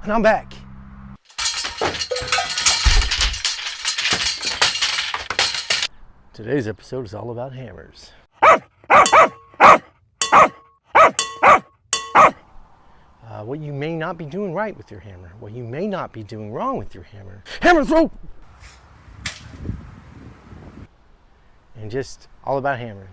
And I'm back. Today's episode is all about hammers. What you may not be doing right with your hammer, what you may not be doing wrong with your hammer. Hammer throw! And just all about hammering.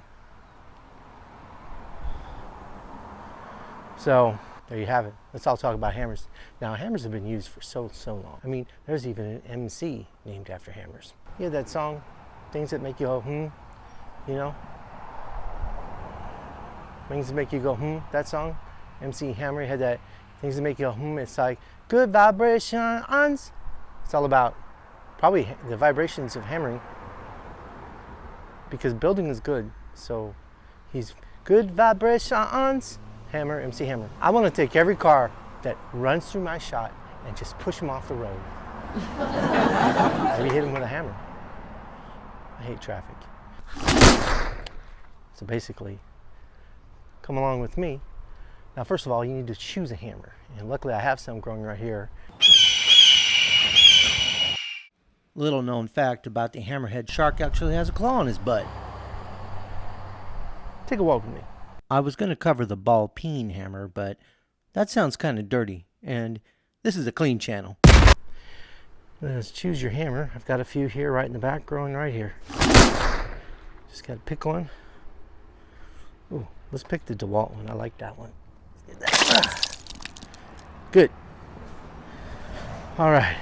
So, there you have it. Let's all talk about hammers. Now, hammers have been used for so long. I mean, there's even an MC named after hammers. You have that song, Things That Make You Go, you know? Things That Make You Go, that song. MC Hammer had that, Things That Make You Go, it's like, good vibrations. It's all about probably the vibrations of hammering. Because building is good, so he's good vibrations. Hammer, MC Hammer. I want to take every car that runs through my shot and just push them off the road. Maybe hit them with a hammer. I hate traffic. So basically, come along with me. Now, first of all, you need to choose a hammer. And luckily I have some growing right here. Little known fact about the hammerhead shark actually has a claw on his butt. Take a walk with me. I was going to cover the ball peen hammer, but that sounds kind of dirty, and this is a clean channel. Let's choose your hammer. I've got a few here right in the back, growing right here. Just got to pick one. Ooh, let's pick the DeWalt one. I like that one. Good. All right,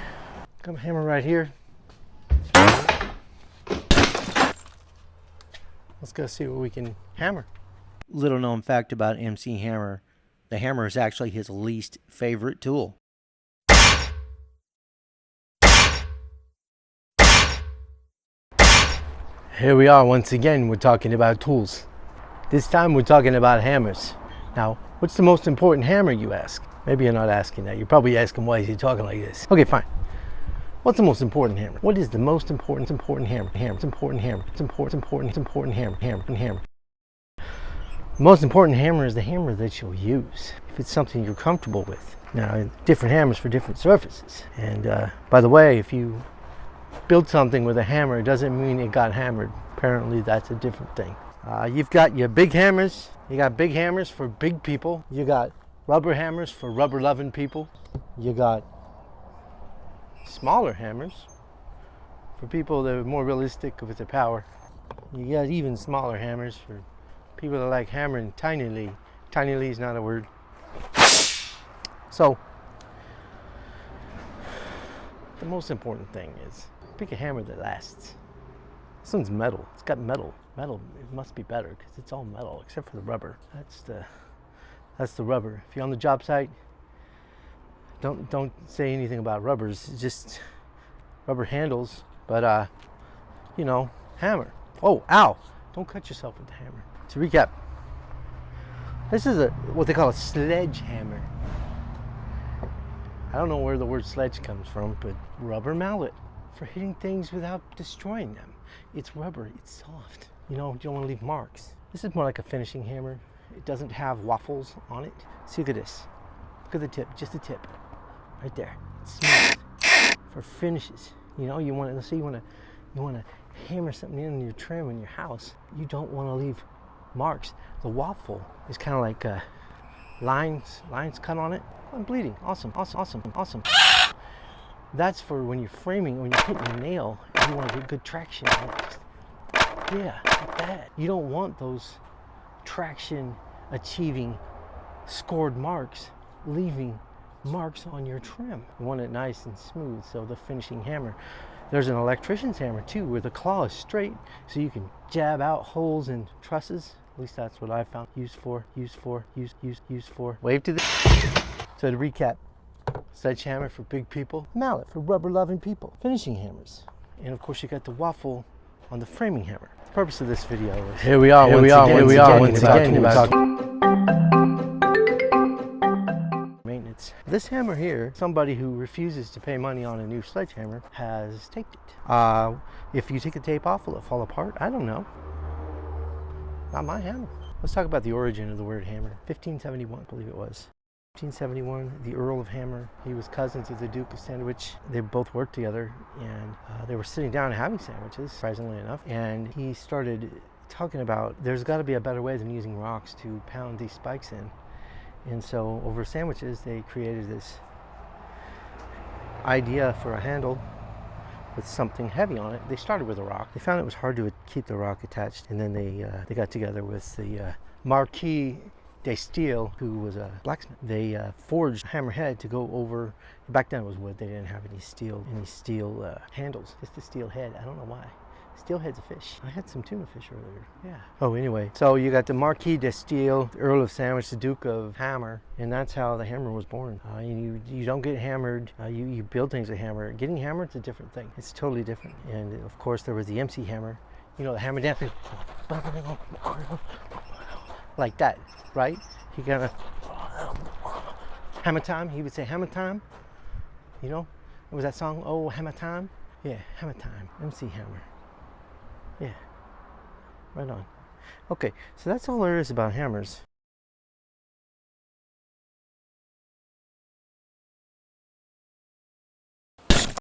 got my hammer right here. Let's go see what we can hammer. Little known fact about MC Hammer, the hammer is actually his least favorite tool. Here we are once again, we're talking about tools. This time we're talking about hammers. Now, what's the most important hammer, you ask? Maybe you're not asking that. You're probably asking, why is he talking like this? Okay, fine. What's the most important hammer? What is the most important hammer? It's important hammer. It's important hammer. The most important hammer is the hammer that you'll use, if it's something you're comfortable with. Now, different hammers for different surfaces. And by the way, if you build something with a hammer, it doesn't mean it got hammered. Apparently, that's a different thing. You've got your big hammers. You got big hammers for big people. You got rubber hammers for rubber-loving people. You got smaller hammers for people that are more realistic with their power. You got even smaller hammers for people that like hammering tinily. Tinily is not a word. So, the most important thing is pick a hammer that lasts. This one's metal. It's got metal. Metal, it must be better because it's all metal except for the rubber. That's the rubber. If you're on the job site, don't say anything about rubbers. It's just rubber handles. But you know, hammer. Oh, ow! Don't cut yourself with the hammer. To recap, this is what they call a sledgehammer. I don't know where the word sledge comes from, but rubber mallet for hitting things without destroying them. It's rubber, it's soft. You know, you don't want to leave marks. This is more like a finishing hammer. It doesn't have waffles on it. See, look at this. Look at the tip, just the tip. Right there. It's smooth. For finishes. You know, let's say you want to hammer something in your trim in your house. You don't want to leave marks. The waffle is kind of like lines cut on it. I'm bleeding. Awesome. That's for when you're framing, when you're hitting a nail, and you want to get good traction. Yeah, like that. You don't want those traction achieving scored marks leaving marks on your trim. You want it nice and smooth, so the finishing hammer. There's an electrician's hammer too, where the claw is straight, so you can jab out holes in trusses. At least that's what I found. Used for. Wave to the. So to recap, sledgehammer for big people, mallet for rubber-loving people, finishing hammers, and of course you got the waffle on the framing hammer. The purpose of this video is here we are once again about maintenance. This hammer here, somebody who refuses to pay money on a new sledgehammer has taped it. If you take the tape off, will it fall apart? I don't know. Not my hammer. Let's talk about the origin of the word hammer. 1571, I believe it was. 1871, the Earl of Hammer. He was cousins of the Duke of Sandwich. They both worked together, and they were sitting down and having sandwiches, surprisingly enough. And he started talking about there's got to be a better way than using rocks to pound these spikes in. And so over sandwiches, they created this idea for a handle with something heavy on it. They started with a rock. They found it was hard to keep the rock attached, and then they got together with the Marquis de Steel, who was a blacksmith. They forged a hammerhead to go over. Back then it was wood. They didn't have any steel handles. Just a steel head. I don't know why. Steel head's a fish. I had some tuna fish earlier. Yeah. Oh, anyway. So you got the Marquis de Steel, the Earl of Sandwich, the Duke of Hammer, and that's how the hammer was born. You don't get hammered. You build things with hammer. Getting hammered is a different thing. It's totally different. And of course there was the MC Hammer. You know, the hammer dancing. Like that, right? He kind of hammer time. He would say hammer time. You know, it was that song, oh hammer time. Yeah, hammer time. MC Hammer. Yeah, right on. Okay, so that's all there is about hammers.